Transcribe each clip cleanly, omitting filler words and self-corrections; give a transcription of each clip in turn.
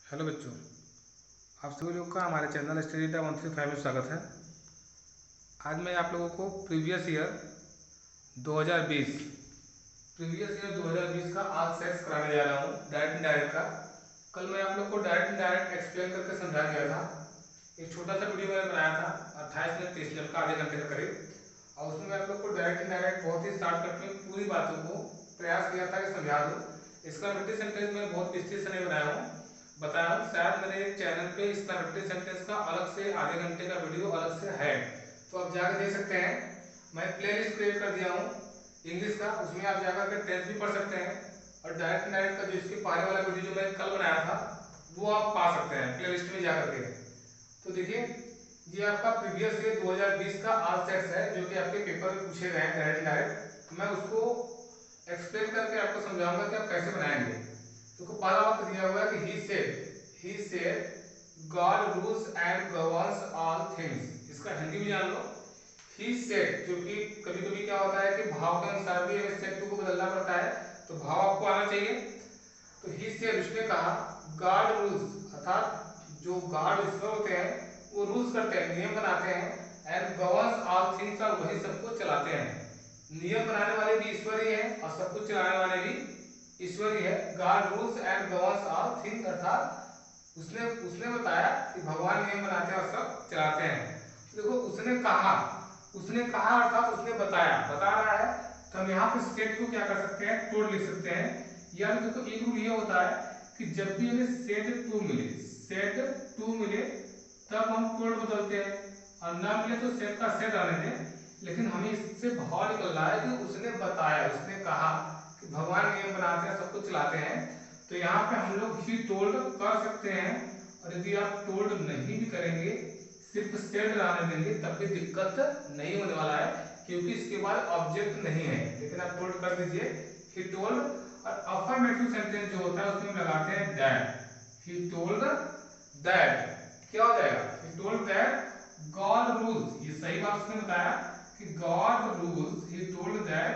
Hello बच्चों, आप सभी लोग का हमारे चैनल स्टडी डा 135 में स्वागत है। आज मैं आप लोगों को प्रीवियस ईयर 2020 का आज सेट्स कराने जा रहा हूँ, डायरेक्ट इनडायरेक्ट का। कल मैं आप लोग को डायरेक्ट इनडायरेक्ट एक्सप्लेन करके समझा दिया था। एक छोटा सा वीडियो मैंने बनाया था 28 मिनट 30 मिनट का, आधे घंटे का करीब, और उसमें मैं आप लोग को डायरेक्ट इनडायरेक्ट बहुत ही शॉर्टकट में पूरी बातों को प्रयास किया था कि समझा दूँ। इसका रिपीटेड सेंटेंस मैं बहुत विस्तृत से नहीं बनाया हूँ, बताया हूँ। शायद मेरे चैनल पे इसका रिपीटेड सेंटेंस का अलग से आधे घंटे का वीडियो अलग से है, तो आप जाकर देख सकते हैं। मैं प्लेलिस्ट क्रिएट कर दिया हूँ इंग्लिश का, उसमें आप जाकर के टेंस भी पढ़ सकते हैं, और डायरेक्ट इनडायरेक्ट का जो इसके पहले वाला वीडियो जो मैं कल बनाया था वो आप पा सकते हैं प्लेलिस्ट में जाकर के। तो देखिए, ये आपका प्रीवियस ईयर 2020 का आज सेट्स है जो कि आपके पेपर में पूछे गए हैं डायरेक्ट इनडायरेक्ट। मैं उसको एक्सप्लेन करके आपको समझाऊंगा कि आप कैसे बनाएंगे। तो पहला वाक्य दिया हुआ है कि he said God rules and governs all things. इसका हिंदी भी जान लो। ही सेड, जो कि कभी कभी क्या होता है कि भाव के अनुसार भी हमें सेड को बदलना पड़ता है, तो भाव आपको आना चाहिए। तो ही सेड, उसने कहा, गॉड रूल्स, अर्थात जो गॉड ईश्वर होते हैं वो रूल्स करते हैं, नियम बनाते हैं, एंड गवर्न्स ऑल थिंग्स, और वही सब कुछ चलाते हैं। नियम बनाने वाले भी ईश्वर ही है और सब कुछ चलाने वाले भी ईश्वर ही है। God rules and governs all things, अर्थात उसने उसने बताया कि भगवान नियम बनाते हैं और सब चलाते हैं। तो देखो, उसने कहा अर्थात उसने बताया, बता रहा है। तो हम यहाँ पे स्टेट को क्या कर सकते हैं, टोल्ड लिख सकते हैं। यानी देखो, एक रूल ये होता है कि जब भी हमें सेड टू मिले तब हम टोल्ड बदलते हैं, और ना मिले तो सेड का सेड आने दें। लेकिन हमें इससे भाव निकल रहा है कि उसने बताया, उसने कहा कि भगवान नियम बनाते हैं, सब कुछ चलाते हैं। तो यहाँ पे हम लोग ही टोल्ड कर सकते हैं, और यदि आप टोल्ड नहीं भी करेंगे, सिर्फ सेड रहने देंगे, तब भी दिक्कत नहीं होने वाला है, क्योंकि इसके बाद ऑब्जेक्ट नहीं है। लेकिन आप टोल्ड कर दीजिए, ही टोल्ड। और अफर्मेटिव सेंटेंस जो होता है उसमें लगाते हैं दैट। ही टोल्ड दैट, क्या हो जाएगा, he told that God rules, ये सही बात उसने बताया कि God rules, he told that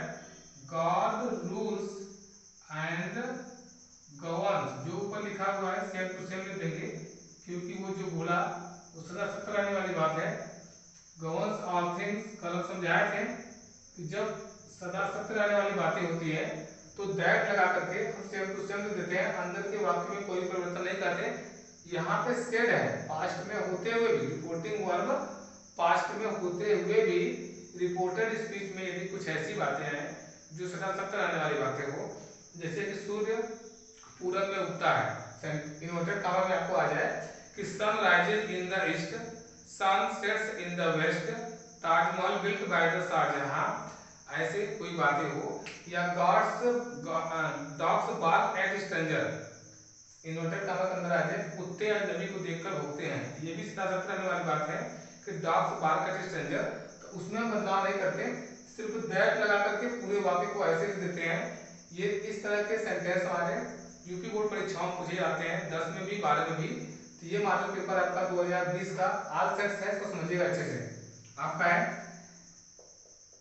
God rules and governs. जो ऊपर लिखा हुआ है सेम टू सेम लिख देंगे, क्योंकि वो जो बोला वो सदा सत्य रहने वाली बात है। गवर्न्स ऑल थिंग्स, कल हम समझाए थे कि जब सदा सत्य रहने वाली बातें होती है तो दैट लगा करके हम सेम टू सेम लिख देते हैं, अंदर के वाक्य में कोई परिवर्तन नहीं करते। यहाँ पे सेड है, पास्ट में होते हुए भी, रिपोर्टिंग वर्ब पास्ट में होते हुए भी, रिपोर्टेड स्पीच में यदि कुछ ऐसी बातें हैं जो सदा सत्य रहने वाली बातें हो, जैसे कि सूर्य पूरब में उगता है, इन्वर्टेड कॉमा में आपको आ जाए कि sun rises in the east, sun sets in the west, Taj Mahal built by the Shah Jahan, ऐसे कोई बातें हो, या dogs bark at stranger, inverted comma के अंदर आ जाए, कुत्ते अजनबी को देखकर भौंकते हैं, ये भी सदा सत्य रहने वाली बात है कि डॉग्स बार्क एट स्ट्रेंजर। तो उसमें हम बदलाव नहीं करते, सिर्फ दैट लगा करके पूरे वाक्य को ऐसे लिख देते हैं। ये इस तरह के सेंटेंस हमारे यूपी बोर्ड परीक्षाओं पूछे जाते हैं, 10 में भी 12 में भी। तो ये मॉडल पेपर आपका 2020 का आज सेट्स है, इसको समझिएगा अच्छे से। आपका है,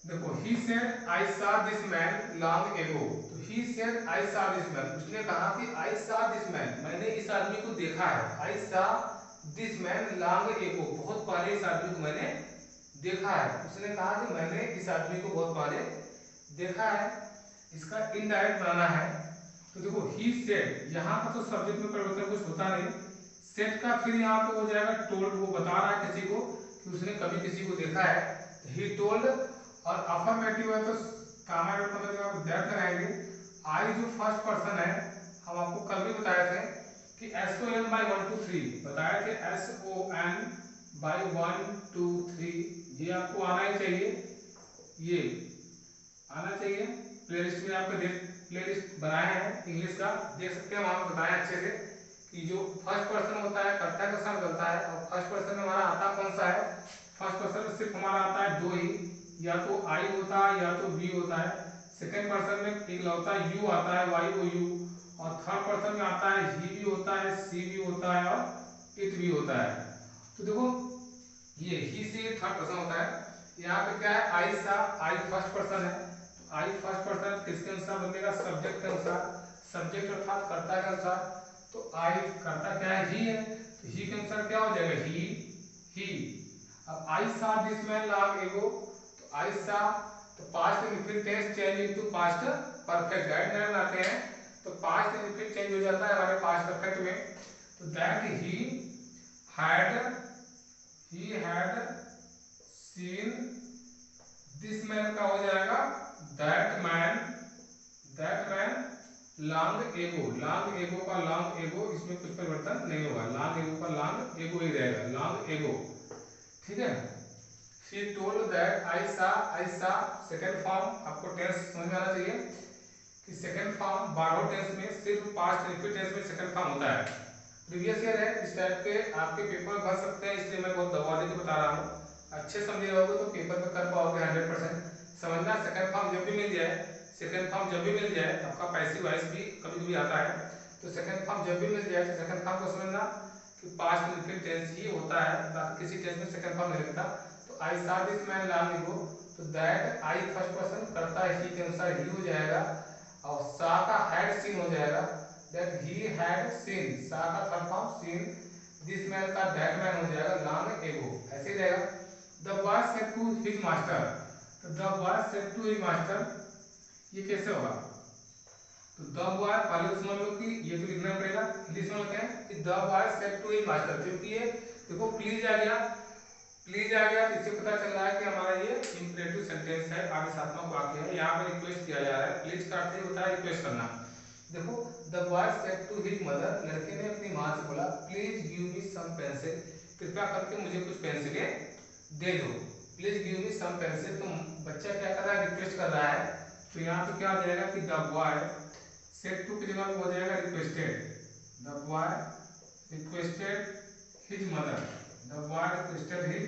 देखो, he said I saw this man long ago. तो he said I saw this man, उसने कहा कि आई सॉ दिस मैन, मैंने इस आदमी को देखा है। आई सॉ दिस मैन लॉन्ग एगो, बहुत पहले इस आदमी को मैंने देखा है। उसने कहा कि मैंने इस आदमी को बहुत पहले देखा है। इसका इनडायरेक्ट बनाना है। तो देखो, ही सेड, यहाँ पर तो सब्जेक्ट में परिवर्तन कुछ होता नहीं, सेड का फिर यहाँ पे हो जाएगा टोल्ड, वो बता रहा है किसी को कि उसने कभी किसी को देखा है, ही टोल्ड। और अफर्मेटिव है तो कामा डॉट का मतलब आप दैट लगाएंगे। आई जो फर्स्ट पर्सन है, हम आपको कल भी बताए थे कि SON by 1 2 3 बताया थे, SON by 1 2 3, ये आपको आना ही चाहिए, ये आना चाहिए। प्लेलिस्ट में आपके प्लेलिस्ट बनाए हैं इंग्लिश का, देख सकते हैं, वहां बताया अच्छे से कि जो फर्स्ट पर्सन होता है कर्ता के साथ बनता है, और फर्स्ट पर्सन में हमारा आता कौन सा है, फर्स्ट पर्सन में सिर्फ हमारा आता है दो ही, या तो आई होता है या तो बी होता है। सेकंड पर्सन में इकलौता यू आता है, YOU, और थर्ड पर्सन में आता है ही भी होता है, सी भी होता है, और इट भी होता है। तो देखो, ये ही से थर्ड पर्सन होता है। यहाँ पे क्या है, आई सा, आई फर्स्ट पर्सन है, आई फर्स्ट पर्सन किसके अनुसार बनेगा, सब्जेक्ट के अनुसार, सब्जेक्ट अर्थात कर्ता के अनुसार। तो आई करता क्या है, ही है, तो ही के अनुसार क्या हो जाएगा, ही। अब आई सा दिस मैन लॉन्ग एगो, तो आई सा, तो past indefinite tense change into past perfect, right नाम आते हैं, तो पास्ट इंडेफिनिट चेंज हो जाता है हमारे पास्ट परफेक्ट में। तो that he had seen this man का हो जाएगा दैट मैन लॉन्ग एगो, लॉन्ग एगो का लॉन्ग एगो, इसमें कुछ परिवर्तन नहीं होगा, लॉन्ग एगो का लॉन्ग एगो ही रहेगा, लॉन्ग एगो, ठीक है। She told that I saw second form, आपको टेंस समझ में आना चाहिए कि सेकेंड फॉर्म बारो टेंस में सिर्फ पास्ट रिपीट टेंस में सेकेंड फॉर्म होता है। प्रीवियस ईयर है, इस टाइप के आपके पेपर भर सकते हैं, इसलिए मैं बहुत दबा देकर बता रहा हूँ। अच्छे समझे रहोगे तो पेपर में कर पाओगे 100%। समझना, सेकेंड फॉर्म जब भी मिल जाए, सेकेंड फॉर्म जब भी मिल जाए, आपका पैसिव वॉइस भी कभी कभी आता है, तो सेकेंड फॉर्म जब भी मिल जाए तो सेकेंड फॉर्म को समझना कि पास्ट रिपीट टेंस ही होता है, बाकी किसी टेंस में सेकेंड फॉर्म नहीं लगता। तो आई सा दिस मैन लॉन्ग एगो, तो दैट आई फर्स्ट पर्सन करता है ही के अनुसार ही हो जाएगा, और सा का हैड सीन हो जाएगा, that he had seen, saw का third form seen, this man का दैट मैन हो जाएगा लॉन्ग एगो, ऐसे ही रहेगा। The boy said to his master, तो the boy said to his master, ये कैसे होगा, तो द बॉय पहले तो समझ लो कि ये तो लिखना पड़ेगा, इंग्लिश में होते हैं कि the boy said to his master, क्योंकि ये देखो प्लीज आ गया, प्लीज आ गया, इससे पता चल रहा है कि हमारा ये इंपरेटिव सेंटेंस है, आदेशात्मक वाक्य है, यहाँ पे रिक्वेस्ट किया जा रहा है, प्लीज का अर्थ होता है रिक्वेस्ट करना। देखो the boy said to his mother, लड़के ने अपनी माँ से बोला please give me some pencil, कृपया करके मुझे कुछ पेंसिलें दे दो, please give me some pencil. तो बच्चा क्या कर रहा है, रिक्वेस्ट कर रहा है, तो यहाँ पे क्या हो जाएगा कि द बॉय सेड टू की जगह हो जाएगा requested, the boy requested his mother, the boy requested his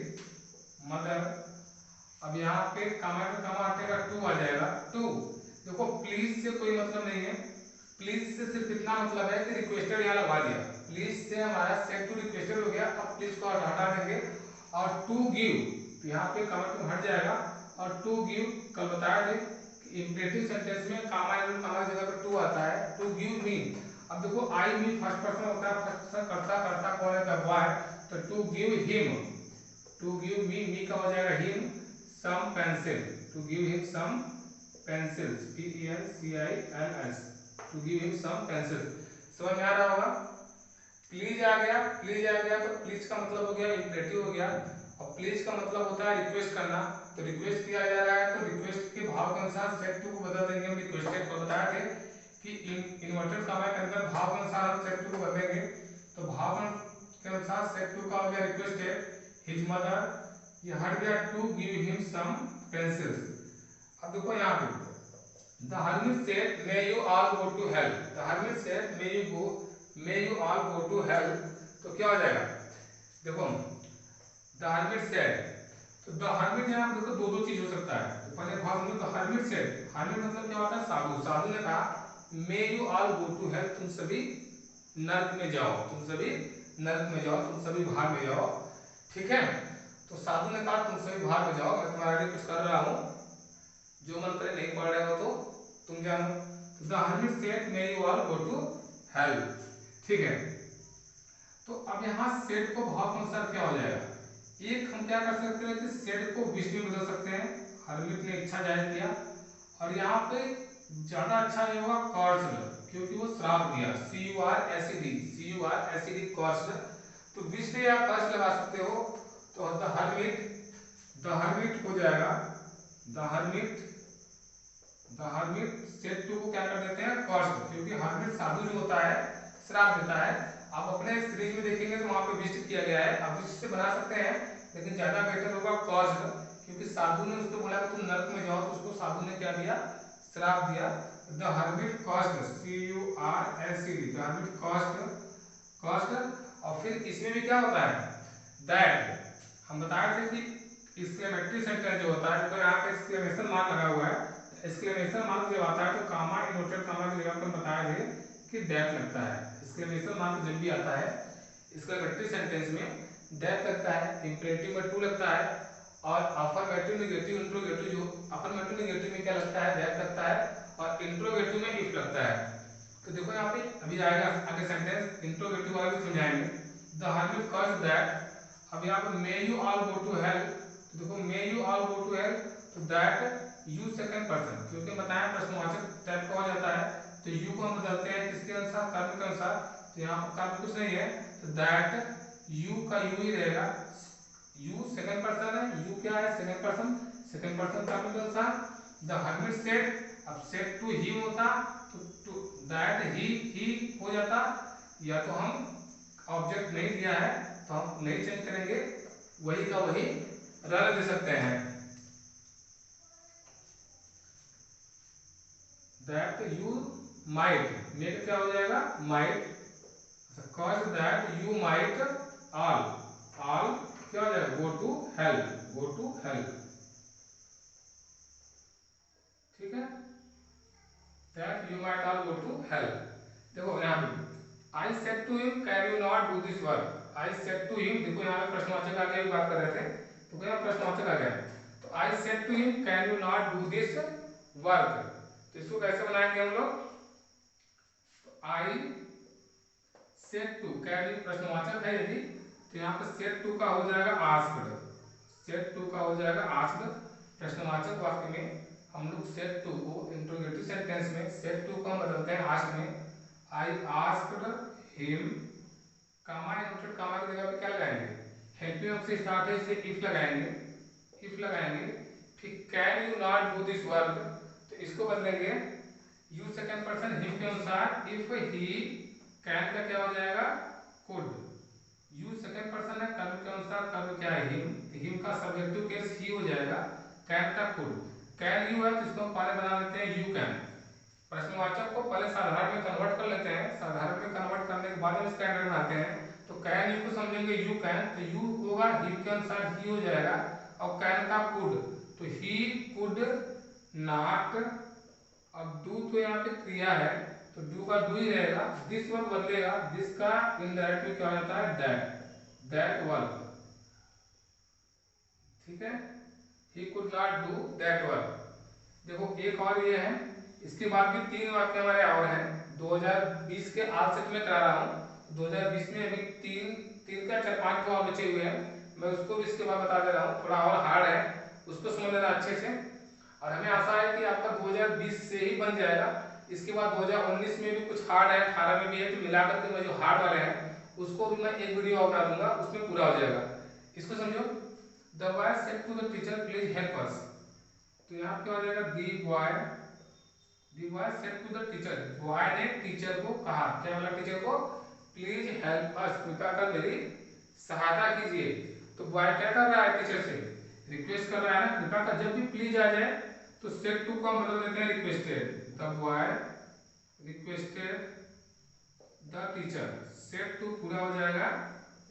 mother. अब यहाँ पे कामा पे कामा हटेगा, टू आ जाएगा, टू। देखो प्लीज से कोई मतलब नहीं है, प्लीज से सिर्फ इतना मतलब है कि रिक्वेस्टेड यहाँ लगा दिया, प्लीज से हमारा सेड टू रिक्वेस्टेड हो गया, अब प्लीज को हटा देंगे, और टू गिव, तो यहाँ पे कामा टू हट जाएगा, और टू गिव कल बताया थे कि इंपरेटिव सेंटेंस में कामा कामा की जगह पे टू आता है, टू गिव मी। अब देखो आई मी फर्स्ट पर्सन होता है, फर्स्ट पर्सन करता कौन है, द बॉय, तो to give him, to give me का हो जाएगा him some pencil, to give him some pencils, PENCILS, to give him some pencil. समझ में आ रहा होगा। प्लीज आ गया, प्लीज आ गया, तो प्लीज का मतलब हो गया इंपरेटिव हो गया, और प्लीज का मतलब होता है रिक्वेस्ट करना, तो रिक्वेस्ट किया जा रहा है, तो रिक्वेस्ट के भाव के अनुसार सेड टू को बदल देंगे, हम रिक्वेस्टेड को बताया थे कि इन्वर्टेड कामा के अंदर भाव के अनुसार हम सेड टू को बदलेंगे, तो भाव के अनुसार सेड टू का हो गया रिक्वेस्टेड हिज मदर, ये हट गया to give him some pencils. अब देखो यहाँ पे the hermit said may you all go to help, the hermit said may you all go to help, तो क्या हो जाएगा, देखो द हर्मिट सेड, तो द हर्मिट यहाँ पे देखो दो चीज हो सकता है, तो पहले भाव में द हर्मिट सेड, हर्मिट मतलब क्या होता है, साधु, साधु ने कहा may you all go to help, तुम सभी नर्क में जाओ, तुम सभी नर्क में जाओ, तुम सभी भाग में जाओ, ठीक है। तो साधु ने कहा तुम सभी भाग में जाओ, मैं तुम्हारे लिए कुछ कर रहा हूँ, जो मन करे नहीं पढ़ रहे हो तो तुम जानो। तो the hermit said may you all go to help, ठीक है। तो अब यहाँ सेड को भाव के अनुसार क्या हो जाएगा, एक हम क्या कर सकते हैं कि सेड को विश में बदल सकते हैं, हर्मिट ने इच्छा जाहिर किया, और यहाँ पे ज्यादा अच्छा ये होगा कॉर्स्ड, क्योंकि वो श्राप दिया, CURSED कॉर्स्ड, तो विश या कर्स लगा सकते हो, तो द हर्मिट हो जाएगा, द हर्मिट सेड टू को क्या कर देते हैं कॉर्स्ड, क्योंकि हर्मिट साधु जो होता है श्राप देता है। आप अपने सीरीज में देखेंगे तो वहां पे विश किया गया है, आप विश से बना सकते हैं, लेकिन ज्यादा बेटर होगा कॉर्स्ड, क्योंकि साधु ने उसको बोला कि तुम नरक में जाओ, तो उसको साधु ने क्या दिया, श्राप दिया। The hermit cost, CURSED, the hermit cost, और फिर इसमें भी क्या होता है दैट, हम बताए थे कि एक्सक्लेमेटरी सेंटेंस जो होता है, अगर यहाँ पे एक्सक्लेमेशन मार्क लगा हुआ है, एक्सक्लेमेशन मार्क जब आता है तो कामा इन्वर्टेड कामा की जगह पर बताए थे कि दैट लगता है, एक्सक्लेमेशन मार्क जब भी आता है एक्सक्लेमेटरी सेंटेंस में दैट लगता है, इंपरेटिव में टू लगता है, और अफर्मेटिव नेगेटिव इंट्रोगेटिव, जो अफर्मेटिव नेगेटिव में क्या लगता है दैट लगता है, और इंट्रोगेटिव में इफ लगता है। तो देखो यहाँ पे अभी आएगा आगे सेंटेंस इंट्रोगेटिव वाला भी समझाएंगे। द हर्मिट कर्स दैट, अब यहाँ पे may you all go to help, तो देखो may you all go to help, तो दैट यू सेकंड पर्सन, क्योंकि बताया प्रश्नवाचक टाइप का हो जाता है, तो यू को हम बदलते हैं किसके अनुसार, कर्म के अनुसार। तो यहाँ पर कर्म कुछ नहीं है, तो दैट यू का यू ही रहेगा, यू सेकंड पर्सन है, यू क्या है सेकंड पर्सन, सेकंड पर्सन कर्म के अनुसार। द हर्मिट सेड, अब सेड टू हिम होता तो दैट ही हो जाता, या तो हम ऑब्जेक्ट नहीं दिया है तो हम नहीं चेंज करेंगे, वही का वही रख दे सकते हैं। दैट यू माइट, मेक क्या हो जाएगा might, cause that you might all, all क्या हो जाएगा go to help, go to help, ठीक है, that you might all go to help. देखो यहाँ पे I said to him can you not do this work, I said to him, देखो यहाँ पे प्रश्नवाचक आ गया, बात कर रहे थे तो यहाँ प्रश्नवाचक आ गया, तो I said to him can you not do this work, तो इसको कैसे बनाएंगे हम लोग, तो I said to, can you प्रश्नवाचक है यदि, तो यहाँ पे सेड टू का हो जाएगा आस्क्ड, सेड टू का हो जाएगा आस्क्ड, प्रश्नवाचक वाक्य में हम लोग सेड टू को इंट्रोगेटिव सेंटेंस में सेड टू को हम बदलते हैं आस्क्ड में, I asked him, comma inverted comma की जगह पे क्या लगाएंगे, हेल्पिंग वर्ब से स्टार्ट है इससे इफ लगाएंगे, इफ लगाएंगे, फिर can you not do this work, तो इसको बदलेंगे यू सेकंड पर्सन हिम के अनुसार, इफ ही, कैन का क्या हो जाएगा कुड, यू सेकंड पर्सन है कर्म के अनुसार, कर्म क्या है हिम का सब्जेक्टिव केस ही हो जाएगा, कैन का कुड, कैन यू है तो इसको हम पहले बना लेते हैं यू कैन, प्रश्नवाचक को पहले साधारण में कन्वर्ट कर लेते हैं, साधारण में कन्वर्ट करने के बाद हम स्टैंडर्ड बनाते हैं, तो कैन यू को समझेंगे यू कैन, तो यू होगा ही के अनुसार ही हो जाएगा, और कैन का कुड, तो ही कुड नॉट, अब डू तो यहाँ पे क्रिया है तो डू का डू ही रहेगा, दिस वर्क बदलेगा, दिस का इनडायरेक्ट में क्या होता है दैट, दैट वर्क, ठीक है, he could not do that work. देखो एक और ये है, इसके बाद भी तीन वाक्य हमारे और हैं, 2020 के आज सेट में करा रहा हूँ, 2020 में अभी तीन का 4-5 तो और बचे हुए हैं, मैं उसको भी इसके बाद बता दे रहा हूँ, थोड़ा और हार्ड है उसको समझ लेना अच्छे से, और हमें आशा है कि आपका 2020 से ही बन जाएगा, इसके बाद 2019 में भी कुछ हार्ड है, 18 में भी है, तो मिला करके मैं जो हार्ड वाले हैं उसको भी मैं एक वीडियो बना दूंगा, उसमें पूरा हो जाएगा। इसको समझो, the boy said to the teacher please help us, तो यहाँ क्या हो जाएगा the boy said to the teacher, boy ने टीचर को कहा, क्या बोला टीचर को, प्लीज हेल्प अस, कृपया कर मेरी सहायता कीजिए, तो बॉय क्या कर रहा है टीचर से रिक्वेस्ट कर रहा है ना, कृपया कर, जब भी प्लीज आ जाए तो सेड टू को बदल देते हैं requested, the boy requested the teacher, said to पूरा हो जाएगा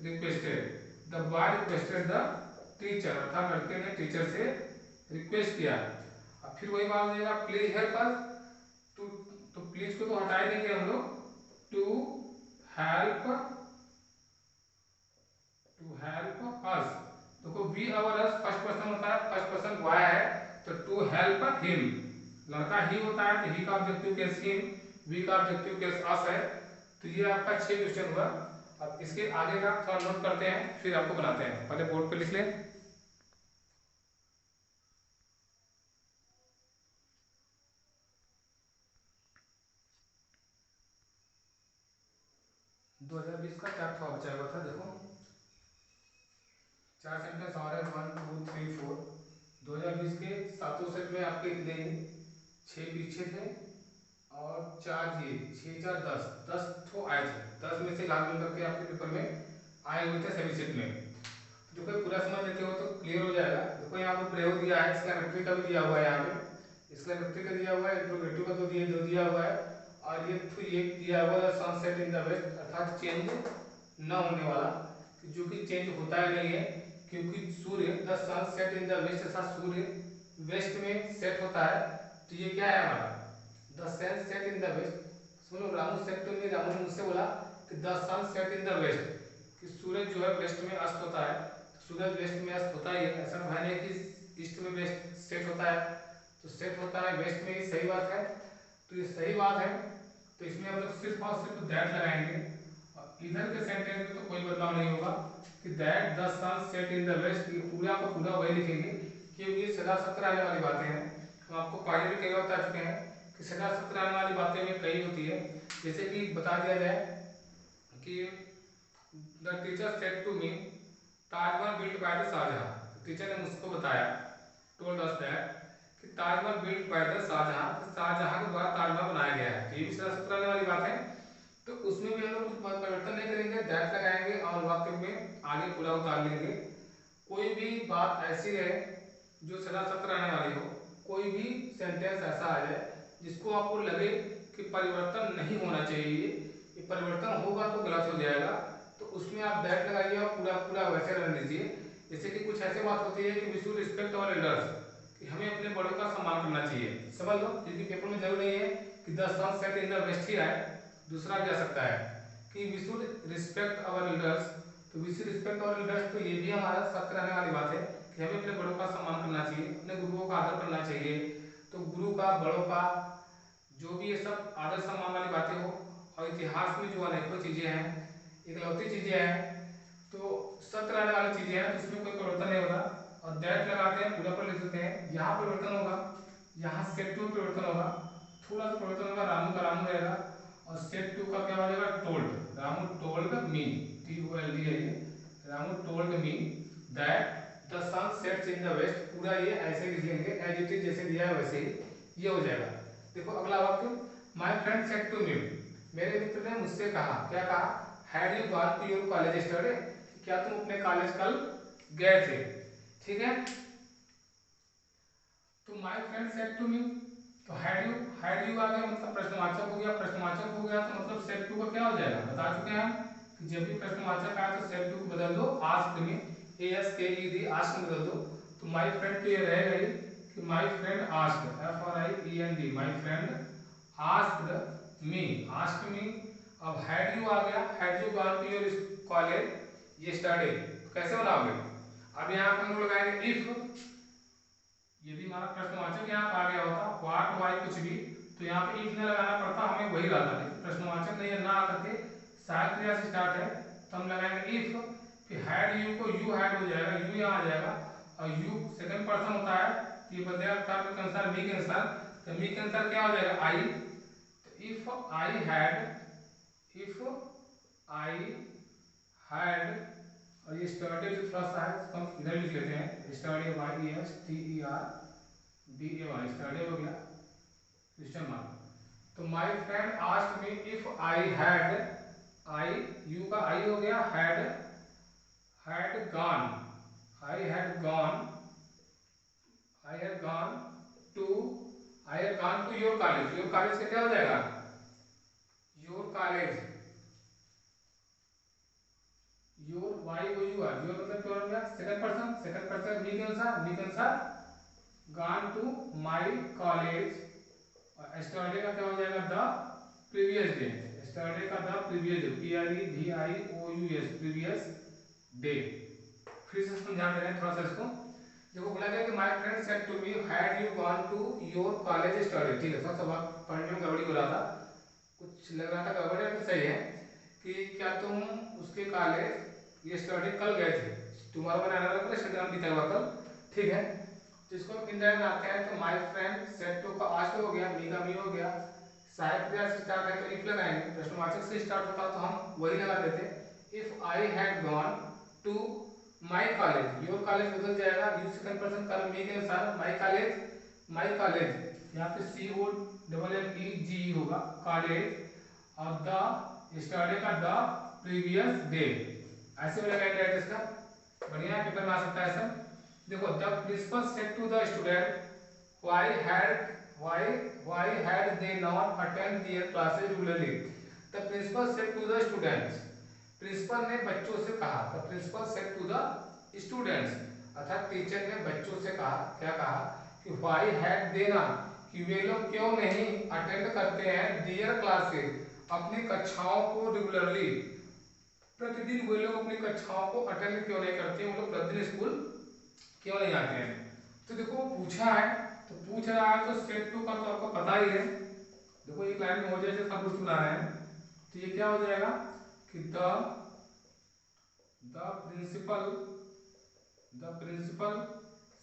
requested, the boy requested the teacher, अर्थात लड़के ने टीचर से रिक्वेस्ट किया, अब फिर वही बात हो जाएगा प्लीज हेल्प अस, टू, तो प्लीज को तो हटा ही देंगे हम लोग, टू हेल्प अस, देखो वी और अस फर्स्ट पर्सन होता है, फर्स्ट पर्सन बॉय है तो टू हेल्प हिम, लड़का ही होता है तो ही का ऑब्जेक्टिव केस हिम, वी का ऑब्जेक्टिव केस अस है, तो ये आपका 6 क्वेश्चन हुआ। अब इसके आगे का थोड़ा नोट करते हैं फिर आपको बनाते हैं, पहले बोर्ड पे लिख ले, दो 2020 का क्या था बचा हुआ था, देखो 4 सेंटेंस और है, 1 2 3 4, 2020 के 7 सेट में आपके इतने ही 6 पीछे थे और 4 ये 6 4 10 तो आए थे, 10 में से लाल मिल करके आपके पेपर में आए हुए थे सभी सेट में, जो कोई पूरा समझ लेते हो तो क्लियर हो जाएगा। देखो यहाँ पे प्रयोग दिया है, एक्सक्लेमेटरी का भी दिया हुआ है, यहाँ पे एक्सक्लेमेटरी का दिया हुआ है, इंट्रोगेटिव का दो दिया हुआ है, और ये दिया हुआ है सनसेट इन द वेस्ट, अर्थात चेंज न होने वाला, जो कि चेंज होता ही नहीं है, क्योंकि सूर्य the sun set in the west, ऐसा सूर्य वेस्ट में सेट होता है, तो ये क्या है हमारा the sun set in the west, सुनो रामू सेट तो नहीं, रामू ने मुझसे बोला कि the sun set in the west, कि सूरज जो है वेस्ट में अस्त होता है, सूरज वेस्ट में अस्त होता है, ऐसा है नहीं कि ईस्ट में वेस्ट सेट होता है, तो सेट होता है वेस्ट में ही, सही बात है, तो ये सही बात है, तो इसमें हम लोग सिर्फ और सिर्फ दैट लगाएंगे, और इधर के सेंटेंस में तो कोई बदलाव नहीं होगा कि that the sun set in the west, ये पूरा का पूरा वही लिखेंगे क्योंकि ये सदा सत्र आने वाली बातें हैं। हम आपको पहले भी कई बार बता चुके हैं कि सदा सत्र आने वाली बातें में कई होती है। जैसे कि बता दिया जाए कि the teacher said to me Taj Mahal built by the Shahjahan, teacher ने मुझको बताया, टोल्ड अस दैट कि Taj Mahal built by the Shahjahan, Shahjahan के द्वारा ताजमहल बनाया गया है। ये भी सदा सत्र आने वाली बात है, तो उसमें भी हम लोग कुछ परिवर्तन नहीं करेंगे, दैट लगाएंगे और वाक्य में आगे पूरा उतार लेंगे। कोई भी बात ऐसी है जो सदा सत्र आने वाली हो, कोई भी सेंटेंस ऐसा आ जाए जिसको आपको लगे कि परिवर्तन नहीं होना चाहिए, ये परिवर्तन होगा तो गलत हो जाएगा, तो उसमें आप दैट लगाइए और पूरा पूरा वैसे रहने दीजिए। जैसे कि कुछ ऐसी बात होती है कि we should respect our elders, कि हमें अपने बड़ों का सम्मान करना चाहिए, समझ लो, क्योंकि पेपर में जरूर नहीं है कि the sun set in the west ही आए, दूसरा भी आ सकता है कि we should respect our elders, तो we should respect our elders, तो ये भी हमारा सत्र रहने वाली बात है कि हमें अपने बड़ों का सम्मान करना चाहिए, अपने गुरुओं का आदर करना चाहिए। तो गुरु का, बड़ों का, जो भी ये सब आदर सम्मान वाली बातें हो, और इतिहास में जो अनेकों चीजें हैं, इकलौती चीजें हैं, तो सत्र रहने वाली चीजें हैं, तो उसमें कोई परिवर्तन नहीं होगा। और दैट लगाते हैं, पूरा पर लिख देते हैं, यहाँ परिवर्तन होगा, यहाँ सेट टू परिवर्तन होगा, थोड़ा सा परिवर्तन होगा, रामू का रामू रहेगा, और सेट टू का क्या हो जाएगा, told, Ramu told me, TOLD है ये, Ramu told me that the sun sets in the west, पूरा ये ऐसे लिख लेंगे एज इट इज, जैसे दिया है वैसे ही ये हो जाएगा। देखो अगला वाक्य, my friend said to me, मेरे मित्र ने मुझसे कहा, क्या कहा, had you gone to your college yesterday, क्या तुम अपने कॉलेज कल गए थे, ठीक है। तो my friend said to me, तो हैड यू आ गया मतलब प्रश्नवाचक हो गया, प्रश्नवाचक हो गया तो मतलब सेड टू का क्या हो जाएगा, बता चुके हैं हम कि जब भी प्रश्नवाचक आए तो सेड टू को बदल दो आस्क्ड में, ASKED आस्क्ड में बदल दो। तो माय फ्रेंड तो ये रहेगा ही कि my friend asked, FRIEND, my friend asked me, asked me. अब हैड यू आ गया, had you gone to your college yesterday, कैसे बनाओगे, अब यहाँ पर हम लोग लगाएंगे इफ, यदि हमारा प्रश्नवाचक यहाँ आ गया होता व्हाट वाई कुछ भी, तो यहाँ पे इफ न लगाना पड़ता, हमें वही रहता, लेकिन प्रश्नवाचक नहीं है ना आकर के सहायक क्रिया से स्टार्ट है, तो हम लगाएंगे इफ, फिर हैड यू को यू हैड हो जाएगा, यू यहाँ आ जाएगा, और यू सेकंड पर्सन होता है, ये बदलेगा कर्म के अनुसार, मी के अनुसार, तो मी के अनुसार क्या हो जाएगा, आई, तो इफ आई हैड और ये स्टडी जो थोड़ा सा है उसको हम इधर लिख लेते हैं, स्टडी YESTERDAY, स्टडी हो गया क्वेश्चन मार्क। तो my friend asked me if I had, I you का आई हो गया, had gone, I had gone to your college, your college का क्या हो जाएगा, your college, your Y O U R, your मतलब क्या हो गया, सेकंड पर्सन मी के अनुसार गॉन टू माय कॉलेज, और यस्टरडे का क्या हो जाएगा, द प्रीवियस डे, यस्टरडे का the previous day, PREVIOUS, previous day. फिर से समझा दे रहे हैं थोड़ा सा इसको, देखो बोला गया कि my friend said to me had you gone to your college yesterday, ठीक है, सब पढ़ने में गड़बड़ी हो रहा था, कुछ लग रहा था गड़बड़ी है, तो सही है कि क्या तुम उसके कॉलेज यस्टरडे कल गए थे, तुम्हारा बनाने वाला पूरा स्टेटमेंट बीता हुआ कल, ठीक है। तो इसको इंडायरेक्ट आते हैं, तो माय फ्रेंड सेड टू का आस्क्ड हो गया, मी का मी हो गया, सहायक क्रिया से स्टार्ट है तो इफ लगाएंगे, प्रश्नवाचक से स्टार्ट होता तो हम वही लगा देते, if I had gone to my college, your college बदल जाएगा, यू सेकंड पर्सन कर्म मी के अनुसार, माय कॉलेज यहाँ पे COLLEGE होगा, कॉलेज, और द यस्टरडे का द प्रीवियस डे, ऐसे भी लगाएंगे राइट, इसका बढ़िया पेपर में आ सकता है सब। देखो the principal said to the student why had they not attend their classes regularly, the principal said to the students, principal ने बच्चों से कहा, the principal said to the students, अर्थात टीचर ने बच्चों से कहा, क्या कहा कि why had they not, कि वे लोग क्यों नहीं अटेंड करते हैं their classes, अपनी कक्षाओं को रेगुलरली, प्रतिदिन वे लोग अपनी कक्षाओं को अटेंड क्यों नहीं करते, वो लोग प्रतिदिन स्कूल क्यों नहीं आते हैं। तो देखो पूछा है, तो पूछ रहा है तो सेट टू का तो आपको पता ही है, देखो एक लाइन में हो जाए सब कुछ बना रहे हैं, तो ये क्या हो जाएगा कि द प्रिंसिपल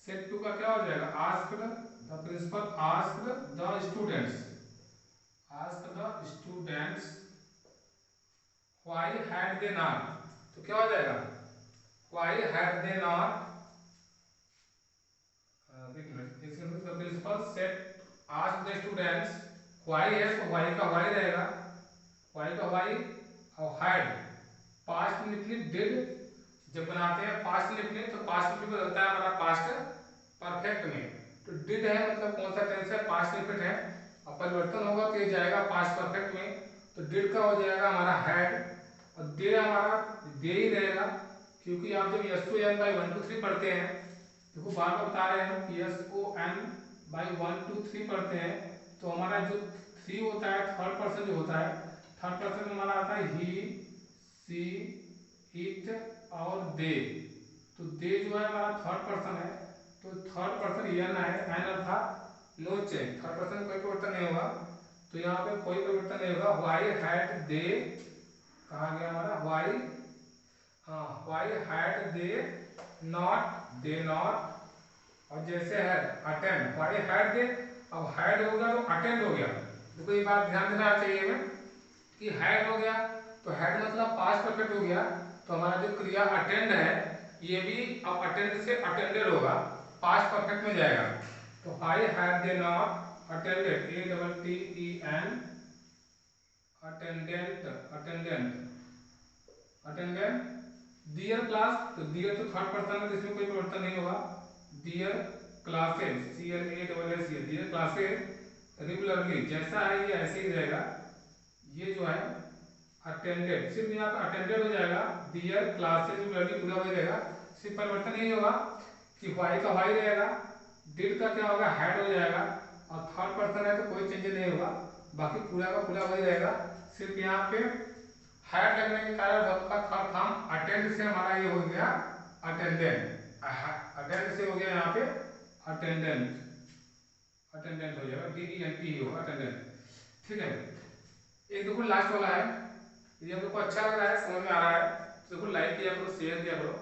सेट टू का क्या हो जाएगा, asked the principal asked the students why had they not, तो क्या हो जाएगा व्हाई हैड दे नॉट, एक minute, the principal said asked the students why है, तो व्हाई का व्हाई रहेगा, व्हाई का व्हाई, और हैड पास्ट इंडेफिनिट डिड, जब बनाते हैं पास्ट इंडेफिनिट तो पास्ट इंडेफिनिट बदलता है हमारा पास्ट परफेक्ट में, तो डिड है मतलब कौन सा टेंस है, पास्ट इंडेफिनिट है, अब परिवर्तन होगा तो ये जाएगा पास्ट परफेक्ट में, तो डिड का हो जाएगा हमारा हैड, और दे हमारा दे ही रहेगा, क्योंकि आप जब SON by 1 to 3 पढ़ते हैं, देखो बार बार बता रहे हैं कि SON by 1 to 3 पढ़ते हैं, तो हमारा जो 3 होता है थर्ड पर्सन जो होता है, थर्ड पर्सन में हमारा आता है ही, सी, इट और दे, तो दे जो है हमारा थर्ड पर्सन है, तो थर्ड पर्सन एन है, एन अर्थात नो चेंज, थर्ड पर्सन कोई परिवर्तन नहीं होगा, तो यहाँ पे कोई परिवर्तन नहीं होगा, व्हाई हैड दे कहा गया हमारा व्हाई, हाँ व्हाई हैड दे नॉट, और जैसे है अटेंड, व्हाई हैड दे, अब हैड हो गया तो अटेंड हो गया, देखो ये बात ध्यान देना चाहिए हमें कि हैड हो गया तो हैड मतलब पास्ट परफेक्ट हो गया, तो हमारा जो क्रिया अटेंड है ये भी अब अटेंड से अटेंडेड होगा, पास्ट परफेक्ट में जाएगा, तो why had they not attended, ATTEN attended their class, तो डियर तो थर्ड पर्सन है तो इसमें कोई परिवर्तन नहीं होगा, their classes, CLASS, their classes regularly, जैसा है ये ऐसे ही रहेगा, ये जो है अटेंडेड सिर्फ यहाँ पर अटेंडेड हो जाएगा, डियर क्लासेस रेगुलरली पूरा हो जाएगा, सिर्फ परिवर्तन यही होगा कि व्हाई का व्हाई रहेगा, डिड का क्या होगा हैड हो जाएगा, और थर्ड पर्सन है तो कोई चेंज नहीं होगा, बाकी पूरा का पूरा वही रहेगा, सिर्फ यहाँ पे हैड लगने के कारण वर्ब का थर्ड फॉर्म अटेंड से हमारा ये हो गया अटेंडेंट, अटेंड से हो गया यहाँ पे अटेंडेंट, अटेंडेंट हो जाएगा, DENT होगा अटेंडेंट, ठीक है। एक देखो लास्ट वाला है, ये हम लोग को अच्छा लग रहा है, समझ में आ रहा है, तो देखो लाइक किया करो, शेयर किया करो,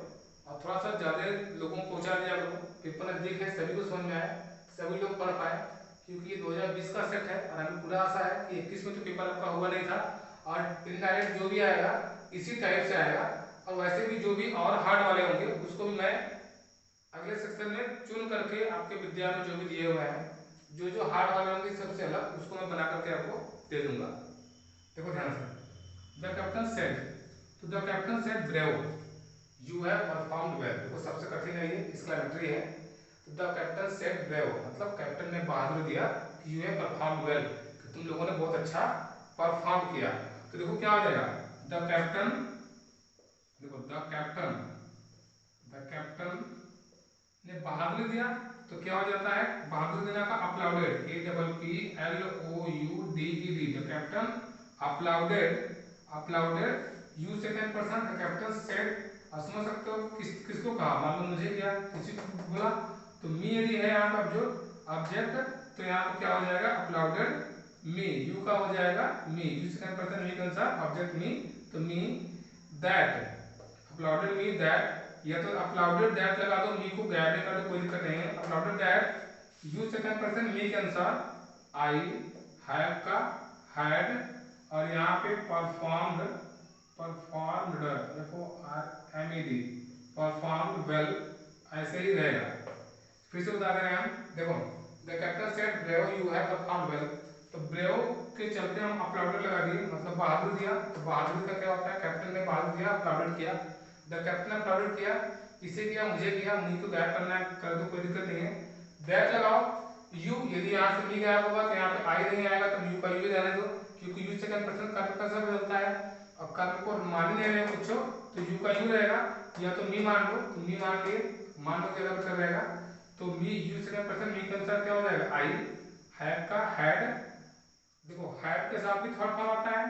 और थोड़ा सा ज़्यादा लोगों को पहुंचा दिया करो, पेपर नजदीक है, सभी को समझ में आए, सभी लोग पढ़ पाए, क्योंकि ये 2020 का सेट है, और हमें पूरा आशा है कि 21 में तो पेपर आपका हुआ नहीं था, और इनडायरेक्ट जो भी आएगा इसी टाइप से आएगा, और वैसे भी जो भी और हार्ड वाले होंगे उसको भी मैं अगले सेक्शन में चुन करके आपके विद्या में जो भी दिए हुए हैं, जो जो हार्ड वाले होंगे सबसे अलग उसको मैं बना करके आपको दे दूंगा। देखो ध्यान से, द कैप्टन सेड, तो the captain said brave you have performed well, देखो सबसे कठिन है ये, एक्सक्लेमेटरी है, तो द कैप्टन सेड ब्रेव मतलब कैप्टन ने बहादुरी दिया कि यू हैव परफॉर्म्ड वेल, कि तुम लोगों ने बहुत अच्छा परफॉर्म किया, तो देखो क्या हो जाएगा, द कैप्टन, देखो द कैप्टन ने बहादुरी दिया, तो क्या हो जाता है बहादुरी देना का applauded, APPLOUDED, the captain applauded you second person, the captain said, आप समझ सकते हो किसको कहा, मालूम मुझे क्या किसी को बोला, तो मी यदि है यहाँ पर जो ऑब्जेक्ट, तो यहाँ पर क्या हो जाएगा अपलाउडेड मी, यू का हो जाएगा मी, यू सेकंड पर्सन मी के अनुसार ऑब्जेक्ट मी, तो मी दैट, अपलाउडेड मी दैट, या तो अपलाउडेड दैट लगा दो, मी को गैप में कर दो, कोई दिक्कत नहीं है, अपलाउडेड that you second person me के अनुसार आई हैव का हैड, और यहाँ पे परफॉर्म्ड देखो FORMED परफॉर्म्ड वेल, ऐसे ही रहेगा, फिर से बता दे रहे हैं हम, देखो the captain said brave you have performed well, तो ब्रेव के चलते हम अपलाउडेड लगा दिए, मतलब बहादुर दिया, तो बहादुर का क्या होता है, कैप्टन ने बहादुर दिया, अपलाउडेड किया, द कैप्टन अपलाउडेड किया, इसे किया मुझे किया, मुझे तो गायब करना है कर दो, कोई दिक्कत नहीं है, दैट लगाओ, यू यदि यहाँ से मी गायब होगा तो यहाँ पे आई नहीं आएगा, तो यू का यू रहने दो, क्योंकि यू सेकंड पर्सन कर्म कैसे बदलता है, अब कर्म को मान नहीं रहे पूछो तो यू का यू रहेगा, या तो मी मान लो, तो मी मान लिए, मान लो क्या कर रहेगा, तो me you second person me के अनुसार क्या हो जाएगा आई, हैव का हैड, देखो हैड के साथ भी थर्ड फॉर्म आता है,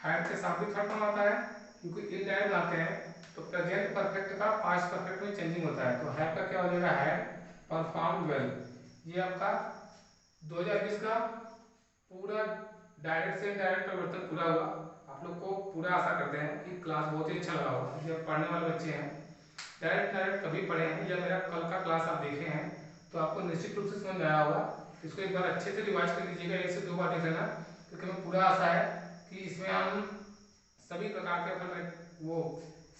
हैड के साथ भी थर्ड फॉर्म आता है, क्योंकि इनडायरेक्ट आते हैं, तो प्रेजेंट परफेक्ट का पास्ट परफेक्ट में चेंजिंग होता है, तो हैव का क्या हो जाएगा हैड परफॉर्म्ड वेल, ये आपका 2020 का पूरा डायरेक्ट से इनडायरेक्ट परिवर्तन पूरा हुआ। आप लोग को पूरा आशा करते हैं कि क्लास बहुत ही अच्छा लगा होगा। जो पढ़ने वाले बच्चे हैं, डायरेक्ट डायरेक्ट कभी पढ़े हैं या मेरा कल का क्लास आप देखे हैं तो आपको निश्चित रूप से समझ में आया होगा। इसको एक बार अच्छे से रिवाइज कर लीजिएगा, 1 से 2 बार देख लेना, क्योंकि हमें पूरा आशा है कि इसमें हम सभी प्रकार के अपन वो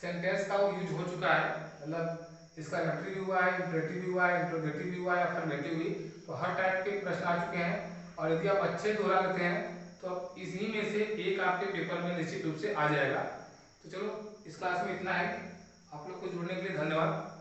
सेंटेंस का यूज हो चुका है, मतलब इसका रेफरेटिव भी हुआ है, इंपरेटिव भी हुआ है, इंट्रोगेटिव भी हुआ है, अफर्मेटिव भी, तो हर टाइप के प्रश्न आ चुके हैं। और यदि आप अच्छे दोहरा लेते हैं तो अब इसी में से एक आपके पेपर में निश्चित रूप से आ जाएगा। तो चलो इस क्लास में इतना है। आप लोग को जुड़ने के लिए धन्यवाद।